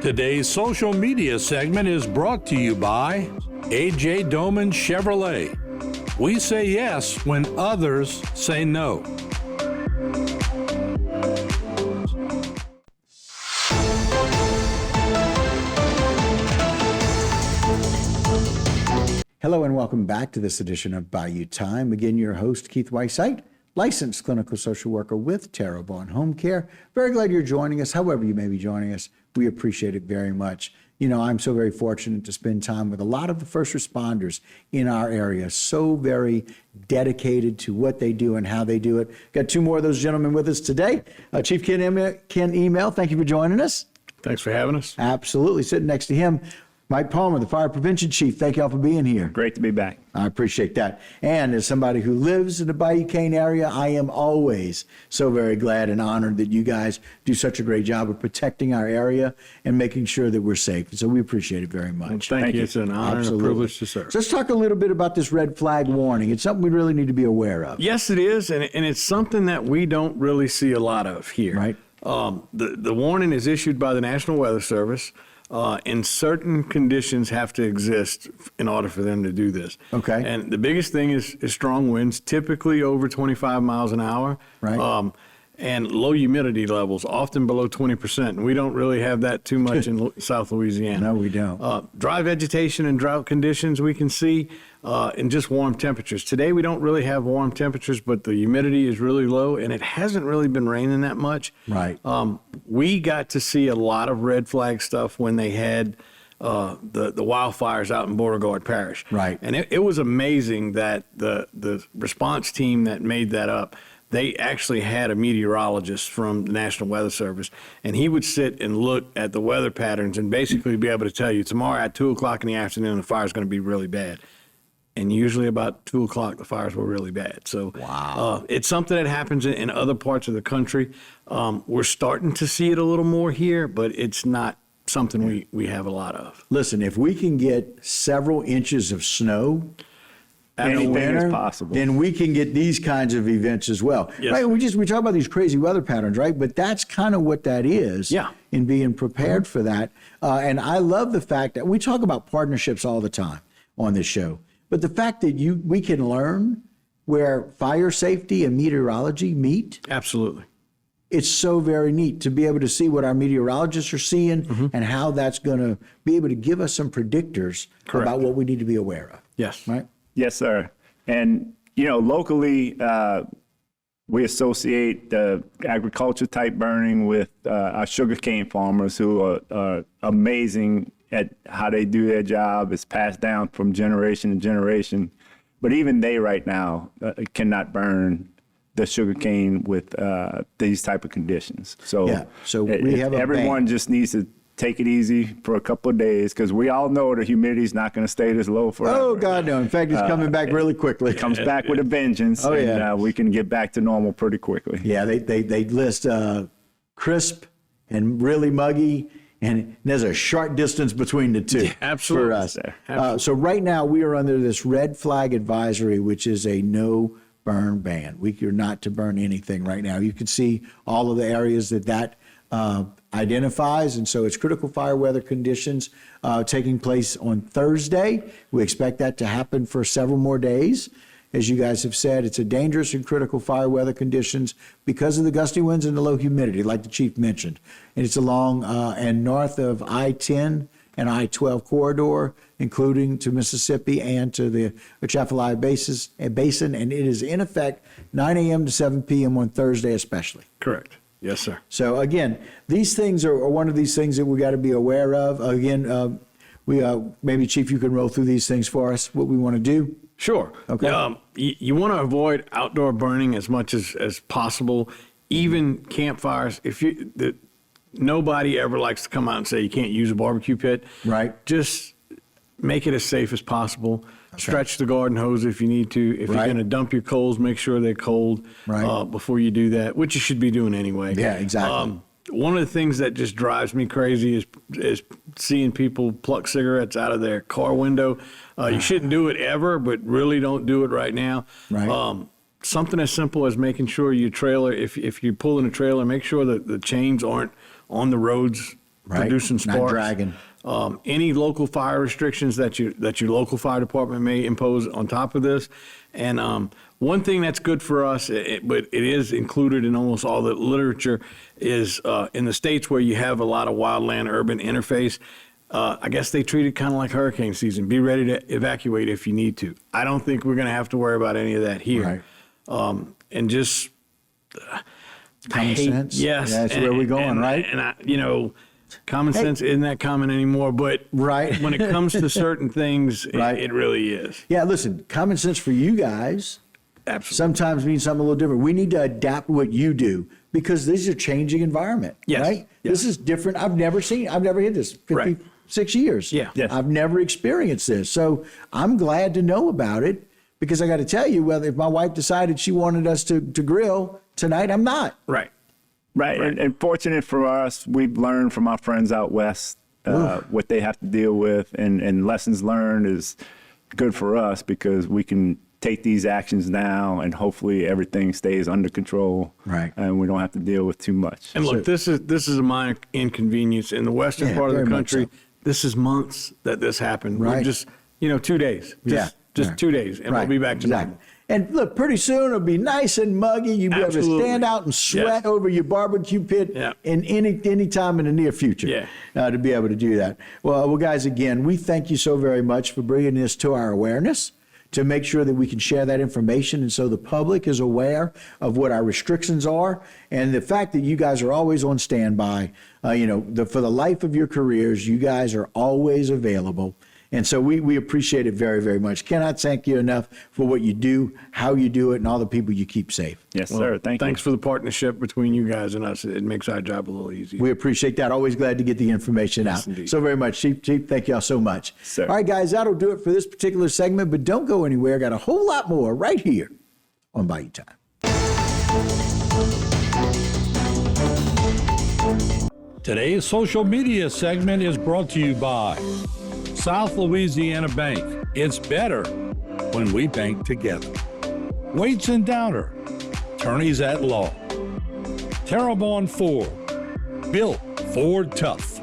Today's social media segment is brought to you by A.J. Doman Chevrolet. We say yes when others say no. Hello and welcome back to this edition of Bayou Time. Again, your host, Keith Weissite, licensed clinical social worker with Terra Vaughn Home Care. Very glad you're joining us, however you may be joining us. We appreciate it very much. You know, I'm so very fortunate to spend time with a lot of the first responders in our area, so very dedicated to what they do and how they do it. Got two more of those gentlemen with us today. Chief Ken Email, thank you for joining us. Thanks for having us. Absolutely. Sitting next to him, Mike Palmer, the Fire Prevention Chief. Thank y'all for being here. Great to be back. I appreciate that. And as somebody who lives in the Bayou Cane area, I am always so very glad and honored that you guys do such a great job of protecting our area and making sure that we're safe. So we appreciate it very much. Well, thank you. It's an honor and a privilege to serve. So let's talk a little bit about this red flag warning. It's something we really need to be aware of. Yes, it is. And it's something that we don't really see a lot of here. Right. The warning is issued by the National Weather Service. And certain conditions have to exist in order for them to do this. Okay. And the biggest thing is strong winds, typically over 25 miles an hour. Right. And low humidity levels, often below 20%. And we don't really have that too much in South Louisiana. No, we don't. Dry vegetation and drought conditions we can see, and just warm temperatures. Today we don't really have warm temperatures, but the humidity is really low, and it hasn't really been raining that much. Right. We got to see a lot of red flag stuff when they had the wildfires out in Beauregard Parish. Right. And it was amazing that the response team that made that up, they actually had a meteorologist from the National Weather Service, and he would sit and look at the weather patterns and basically be able to tell you tomorrow at 2 o'clock in the afternoon, the fire's going to be really bad. And usually about 2 o'clock, the fires were really bad. So wow. It's something that happens in other parts of the country. We're starting to see it a little more here, but it's not something we have a lot of. Listen, if we can get several inches of snow, Anything is possible. Then we can get these kinds of events as well. Yes. Right? We talk about these crazy weather patterns, right? But that's kind of what that is. Yeah. In being prepared for that. And I love the fact that we talk about partnerships all the time on this show. But the fact that we can learn where fire safety and meteorology meet. Absolutely. It's so very neat to be able to see what our meteorologists are seeing and how that's going to be able to give us some predictors about what we need to be aware of. Yes. Right? Yes, sir. And, you know, locally, we associate the agriculture type burning with our sugarcane farmers who are amazing at how they do their job. It's passed down from generation to generation. But even they right now cannot burn the sugarcane with these type of conditions. So, Yeah. So we have everyone just needs to take it easy for a couple of days, because we all know the humidity is not going to stay this low forever. Oh, God, no. In fact, it's coming back really quickly. It comes back with a vengeance, and we can get back to normal pretty quickly. Yeah, they list crisp and really muggy, and there's a short distance between the two. Absolutely. For us. Absolutely. So right now we are under this red flag advisory, which is a no burn ban. You're not to burn anything right now. You can see all of the areas that identifies, and so it's critical fire weather conditions taking place on Thursday. We expect that to happen for several more days. As you guys have said, it's a dangerous and critical fire weather conditions because of the gusty winds and the low humidity, like the chief mentioned. And it's along and north of I-10 and I-12 corridor, including to Mississippi and to the Atchafalaya Basin, and it is in effect 9 a.m. to 7 p.m. on Thursday especially. Correct. Yes, sir. So again, these things are one of these things that we got to be aware of. Again, maybe Chief, you can roll through these things for us, what we want to do. Sure. Okay. You want to avoid outdoor burning as much as possible, even campfires. Nobody ever likes to come out and say you can't use a barbecue pit. Right. Just make it as safe as possible. Okay. Stretch the garden hose if you need to. If you're going to dump your coals, make sure they're cold before you do that, which you should be doing anyway. Yeah, exactly. One of the things that just drives me crazy is seeing people pluck cigarettes out of their car window. You shouldn't do it ever, but really don't do it right now. Right. Something as simple as making sure your trailer, if you're pulling a trailer, make sure that the chains aren't on the roads Right. producing Not sparks. dragging. Any local fire restrictions that your local fire department may impose on top of this. And one thing that's good for us, but it is included in almost all the literature, is in the states where you have a lot of wildland urban interface, I guess they treat it kind of like hurricane season. Be ready to evacuate if you need to. I don't think we're going to have to worry about any of that here. Right. And just Common sense. Yes, Yeah, that's where we're going, right? And I, common sense isn't that common anymore. But Right. when it comes to certain things, Right. it really is. Yeah, listen, common sense for you guys Absolutely. sometimes means something a little different. We need to adapt what you do because this is a changing environment, Yes. right? Yes. This is different. I've never hit this 56 years. Yeah. Yes. I've never experienced this. So I'm glad to know about it because I got to tell you, well, if my wife decided she wanted us to grill tonight, I'm not. Right. Right. And fortunate for us, we've learned from our friends out west what they have to deal with, and lessons learned is good for us because we can take these actions now and hopefully everything stays under control. Right. And we don't have to deal with too much. And look, this is a minor inconvenience in the western Yeah, part of the very much country. so. This is months that this happened. We're Right. just 2 days. Just Yeah. 2 days, and we'll be back to normal. And look, pretty soon it'll be nice and muggy. You'll be able to Absolutely. stand out and sweat Yes. over your barbecue pit Yeah. in any time in the near future to be able to do that. Well, guys, again, we thank you so very much for bringing this to our awareness, to make sure that we can share that information and so the public is aware of what our restrictions are and the fact that you guys are always on standby. For the life of your careers, you guys are always available. And so we appreciate it very, very much. Cannot thank you enough for what you do, how you do it, and all the people you keep safe. Yes, Well, sir. Thanks for the partnership between you guys and us. It makes our job a little easier. We appreciate that. Always glad to get the information out. indeed. So very much, Chief. Thank y'all so much. Sir. All right, guys, that'll do it for this particular segment, but don't go anywhere. Got a whole lot more right here on Bayou Time. Today's social media segment is brought to you by South Louisiana Bank. It's better when we bank together. Waits and Downer, attorneys at law. Terrebonne Ford, built Ford tough.